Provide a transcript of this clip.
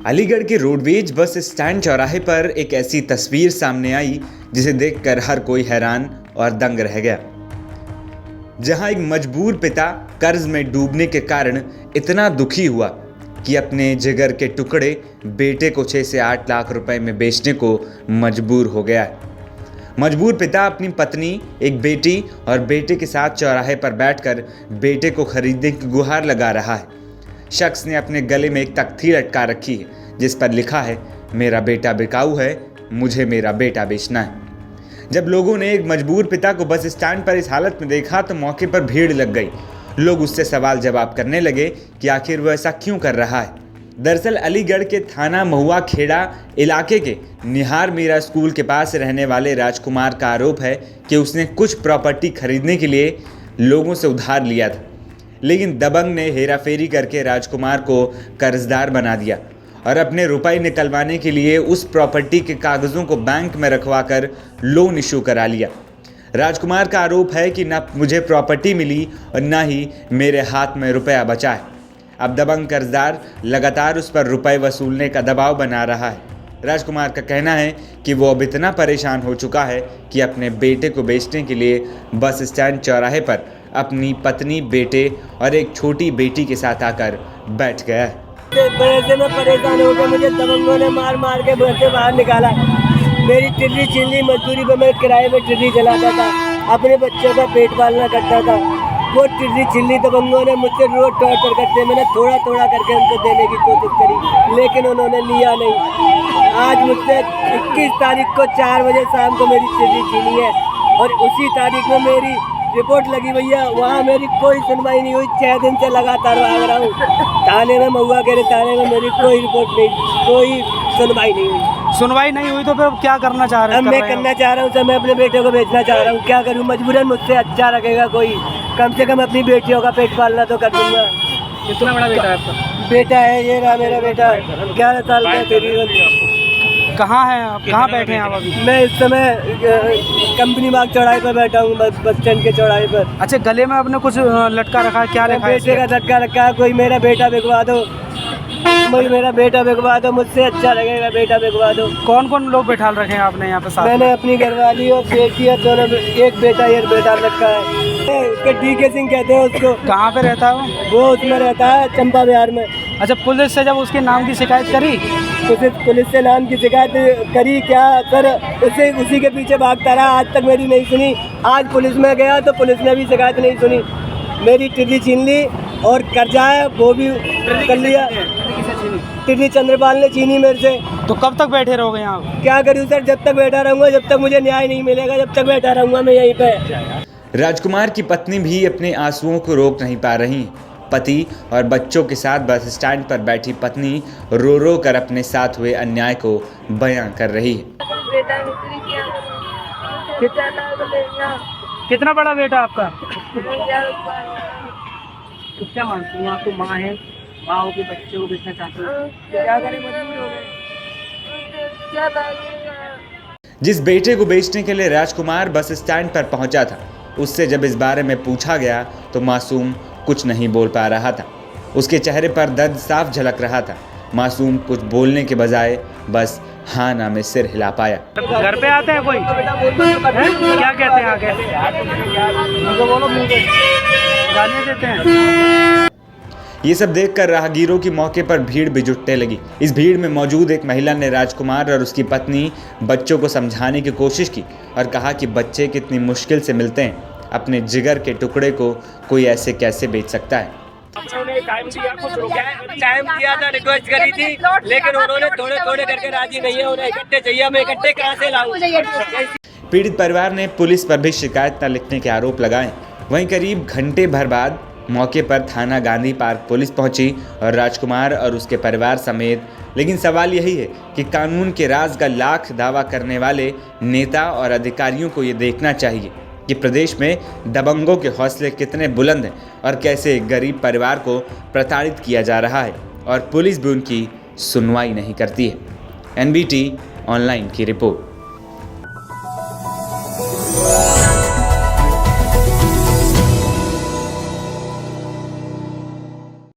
अलीगढ़ के roadways bus stand चौराहे पर एक ऐसी तस्वीर सामने आई जिसे देखकर हर कोई हैरान और दंग रह गया। जहां एक मजबूर पिता कर्ज में डूबने के कारण इतना दुखी हुआ कि अपने जिगर के टुकड़े बेटे को 6 से 8 लाख रुपए में बेचने को मजबूर हो गया है। मजबूर पिता अपनी पत्नी, एक बेटी और बेटे के साथ चौराहे पर बैठकर बेटे को खरीदने की गुहार लगा रहा है। शख्स ने अपने गले में एक तख्ती लटका रखी है जिस पर लिखा है, मेरा बेटा बिकाऊ है, मुझे मेरा बेटा बेचना है। जब लोगों ने एक मजबूर पिता को बस स्टैंड पर इस हालत में देखा तो मौके पर भीड़ लग गई। लोग उससे सवाल जवाब करने लगे कि आखिर वो ऐसा क्यों कर रहा है। दरअसल अलीगढ़ के थाना महुआ खेड़ा इलाके के निहार मीरा स्कूल के पास रहने वाले राजकुमार का आरोप है कि उसने कुछ प्रॉपर्टी खरीदने के लिए लोगों से उधार लिया था, लेकिन दबंग ने हेराफेरी करके राजकुमार को कर्जदार बना दिया और अपने रुपए निकलवाने के लिए उस प्रॉपर्टी के कागज़ों को बैंक में रखवाकर लोन इशू करा लिया। राजकुमार का आरोप है कि न मुझे प्रॉपर्टी मिली और न ही मेरे हाथ में रुपया बचा है। अब दबंग कर्जदार लगातार उस पर रुपए वसूलने का दबाव बना रहा है। राजकुमार का कहना है कि वो अब इतना परेशान हो चुका है कि अपने बेटे को बेचने के लिए बस स्टैंड चौराहे पर अपनी पत्नी, बेटे और एक छोटी बेटी के साथ आकर बैठ गया है। पैसे में परेशान हो गया, मुझे दबंगों ने मार मार के घर से बाहर निकाला। मेरी टिर्री छिली, मजदूरी पे मैं किराए पे टिर्री चलाता था, अपने बच्चों का पेट पालना करता था। वो टिर्री छिली दबंगों ने मुझसे रोज टॉर्चर करते, मैंने थोड़ा थोड़ा करके उनको देने की कोशिश करी लेकिन उन्होंने लिया नहीं। आज मुझसे 21 तारीख को 4 बजे शाम को मेरी टिर्री छिली है और उसी तारीख में मेरी रिपोर्ट लगी भैया, वहाँ मेरी कोई सुनवाई नहीं हुई। 6 दिन से लगातार भाग रहा हूँ थाने में, महुआ के थाने में मेरी कोई रिपोर्ट नहीं, कोई सुनवाई नहीं हुई। सुनवाई नहीं हुई तो फिर क्या करना चाह रहे हैं? अब मैं करना चाह रहा हूँ सर, मैं अपने बेटे को बेचना चाह रहा हूँ। क्या करूँ, मजबूरन मुझसे अच्छा रखेगा कोई, कम से कम अपनी बेटियों का पेट पालना तो कर दूंगा। कितना बड़ा बेटा है आपका? बेटा है ये रहा मेरा बेटा, 11 साल का तकरीबन। कहाँ हैं आप? कहाँ बैठे हैं आप अभी? मैं इस समय कंपनी बाग चौराहे पर बैठा हूँ, बस स्टैंड के चौराहे पर। अच्छा, गले में आपने कुछ लटका रखा है, क्या लिखा है? बेटे का लटका रखा है, कोई मेरा बेटा बिकवा दो, कोई मेरा बेटा बिकवा दो, मुझसे अच्छा लगेगा, बेटा बिकवा दो। कौन कौन लोग बैठा रखे हैं आपने यहाँ पे साथ? मैंने अपनी घरवाली और बेटी और दोनों, एक बेटा ये बेटा रखा है। उसके डीके सिंह कहते हैं उसको। कहाँ पे रहता है वो उसमें रहता है चंपा बिहार में। अच्छा, पुलिस से जब उसके नाम की शिकायत करी? पुलिस से नाम की शिकायत करी क्या सर, उसी के पीछे भागता रहा, आज तक मेरी नहीं सुनी। आज पुलिस में गया तो पुलिस ने भी शिकायत नहीं सुनी, मेरी टिर्री छीन ली और कर्जा है वो भी कर लिया। टिर्री चंद्रपाल ने छीनी मेरे से। तो कब तक बैठे रहोगे यहाँ? क्या करूँ सर, जब तक बैठा रहूँगा, जब तक मुझे न्याय नहीं मिलेगा, जब तक बैठा रहूँगा मैं यहीं पे। राजकुमार की पत्नी भी अपने आंसुओं को रोक नहीं पा रही। पति और बच्चों के साथ बस स्टैंड पर बैठी पत्नी रो रो कर अपने साथ हुए अन्याय को बयां कर रही है। कितना बड़ा बेटा आपका? क्या मानती हूँ, आपको माँ है, माँ के बच्चे को बेचना चाहते हो, क्या करें, मजबूर हो गए। जिस बेटे को बेचने के लिए राजकुमार बस स्टैंड पर पहुंचा था, उससे जब इस बारे में पूछा गया तो मासूम कुछ नहीं बोल पा रहा था। उसके चेहरे पर दर्द साफ झलक रहा था। मासूम कुछ बोलने के बजाय बस हाँ ना में सिर हिला पाया। घर पे आते हैं कोई? क्या कहते हैं आगे? गालियाँ देते हैं? ये सब देखकर राहगीरों की मौके पर भीड़ भी जुटने लगी। इस भीड़ में मौजूद एक महिला ने राजकुमार और उसकी पत्नी, बच्चों को समझाने की कोशिश की और कहा कि बच्चे कितनी मुश्किल से मिलते हैं, अपने जिगर के टुकड़े को कोई ऐसे कैसे बेच सकता है। टाइम दिया था, रिक्वेस्ट करी थी, लेकिन उन्होंने थोड़े थोड़े करके राजी नहीं है, उन्हें इकट्ठे चाहिए, मैं इकट्ठे कहाँ से लाऊं। पीड़ित परिवार ने पुलिस पर भी शिकायत न लिखने के आरोप लगाए। वहीं करीब घंटे भर बाद मौके पर थाना गांधी पार्क पुलिस पहुंची और राजकुमार और उसके परिवार समेत। लेकिन सवाल यही है कि कानून के राज का लाख दावा करने वाले नेता और अधिकारियों को ये देखना चाहिए कि प्रदेश में दबंगों के हौसले कितने बुलंद हैं और कैसे एक गरीब परिवार को प्रताड़ित किया जा रहा है और पुलिस भी उनकी सुनवाई नहीं करती है। NBT ऑनलाइन की रिपोर्ट।